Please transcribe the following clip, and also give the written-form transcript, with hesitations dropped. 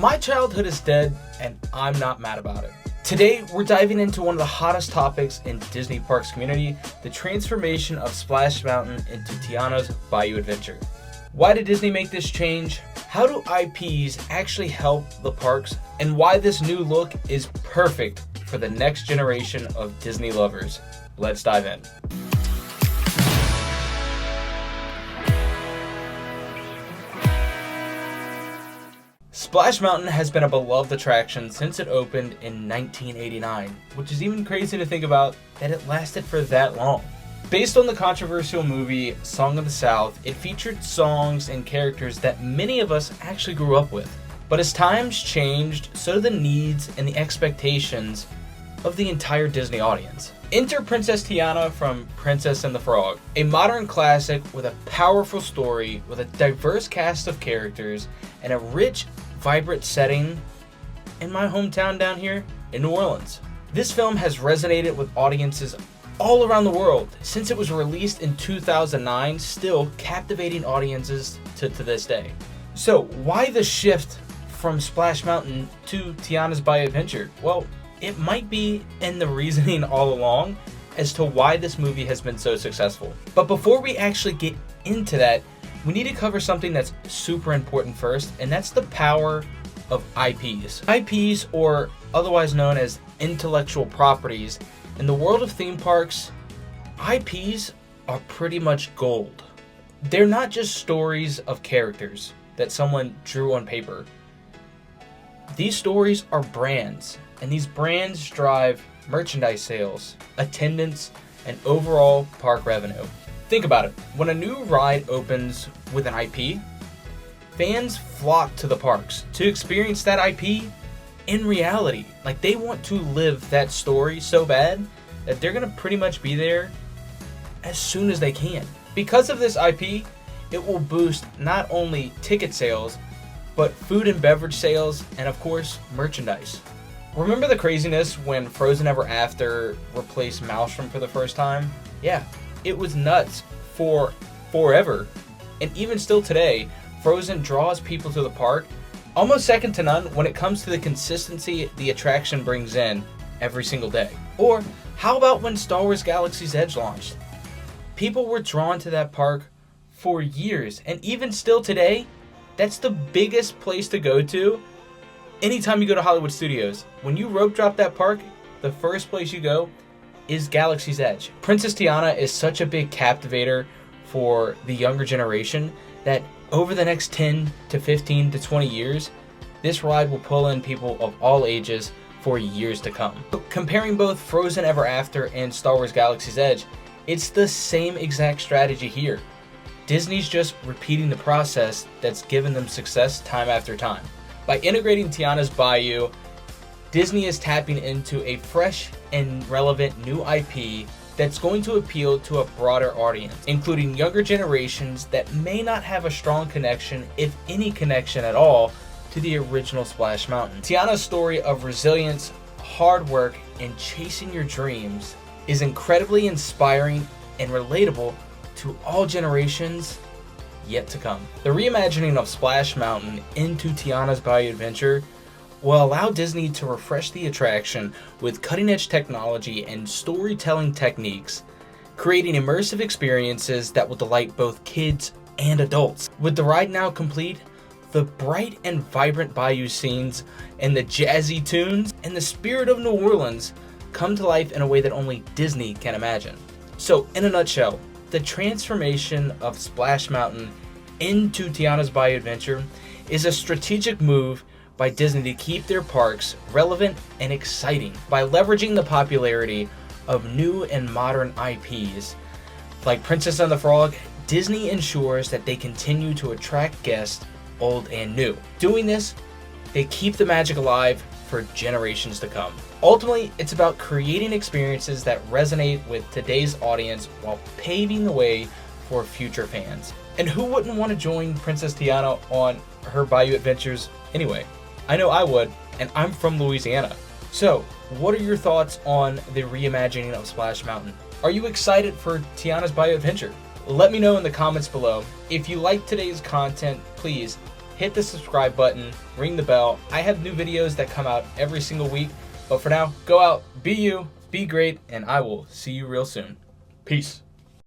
My childhood is dead, and I'm not mad about it. Today, we're diving into one of the hottest topics in Disney Parks community, the transformation of Splash Mountain into Tiana's Bayou Adventure. Why did Disney make this change? How do IPs actually help the parks? And why this new look is perfect for the next generation of Disney lovers. Let's dive in. Splash Mountain has been a beloved attraction since it opened in 1989, which is even crazy to think about that it lasted for that long. Based on the controversial movie Song of the South, it featured songs and characters that many of us actually grew up with. But as times changed, so the needs and the expectations of the entire Disney audience. Enter Princess Tiana from Princess and the Frog, a modern classic with a powerful story, with a diverse cast of characters, and a rich, vibrant setting in my hometown down here in New Orleans. This film has resonated with audiences all around the world since it was released in 2009, still captivating audiences to this day. So why the shift from Splash Mountain to Tiana's Bayou Adventure? Well, it might be in the reasoning all along as to why this movie has been so successful. But before we actually get into that, we need to cover something that's super important first, and that's the power of IPs. IPs, or otherwise known as intellectual properties, in the world of theme parks, IPs are pretty much gold. They're not just stories of characters that someone drew on paper. These stories are brands, and these brands drive merchandise sales, attendance, and overall park revenue. Think about it. When a new ride opens with an IP, fans flock to the parks to experience that IP in reality. Like, they want to live that story so bad that they're going to pretty much be there as soon as they can. Because of this IP, it will boost not only ticket sales, but food and beverage sales, and of course, merchandise. Remember the craziness when Frozen Ever After replaced Maelstrom for the first time? Yeah, it was nuts for forever. And even still today, Frozen draws people to the park almost second to none when it comes to the consistency the attraction brings in every single day. Or how about when Star Wars Galaxy's Edge launched? People were drawn to that park for years, and even still today, that's the biggest place to go to anytime you go to Hollywood Studios. When you rope drop that park, the first place you go is Galaxy's Edge. Princess Tiana is such a big captivator for the younger generation that over the next 10 to 15 to 20 years, this ride will pull in people of all ages for years to come. Comparing both Frozen Ever After and Star Wars Galaxy's Edge, it's the same exact strategy here. Disney's just repeating the process that's given them success time after time. By integrating Tiana's Bayou, Disney is tapping into a fresh and relevant new IP that's going to appeal to a broader audience, including younger generations that may not have a strong connection, if any connection at all, to the original Splash Mountain. Tiana's story of resilience, hard work, and chasing your dreams is incredibly inspiring and relatable to all generations yet to come. The reimagining of Splash Mountain into Tiana's Bayou Adventure will allow Disney to refresh the attraction with cutting-edge technology and storytelling techniques, creating immersive experiences that will delight both kids and adults. With the ride now complete, the bright and vibrant Bayou scenes and the jazzy tunes and the spirit of New Orleans come to life in a way that only Disney can imagine. So, in a nutshell, the transformation of Splash Mountain into Tiana's Bayou Adventure is a strategic move by Disney to keep their parks relevant and exciting. By leveraging the popularity of new and modern IPs like Princess and the Frog, Disney ensures that they continue to attract guests old and new. Doing this, they keep the magic alive for generations to come. Ultimately, it's about creating experiences that resonate with today's audience while paving the way for future fans. And who wouldn't want to join Princess Tiana on her Bayou adventures anyway? I know I would, and I'm from Louisiana. So, what are your thoughts on the reimagining of Splash Mountain? Are you excited for Tiana's Bayou Adventure? Let me know in the comments below. If you like today's content, please hit the subscribe button, ring the bell. I have new videos that come out every single week. But for now, go out, be you, be great, and I will see you real soon. Peace.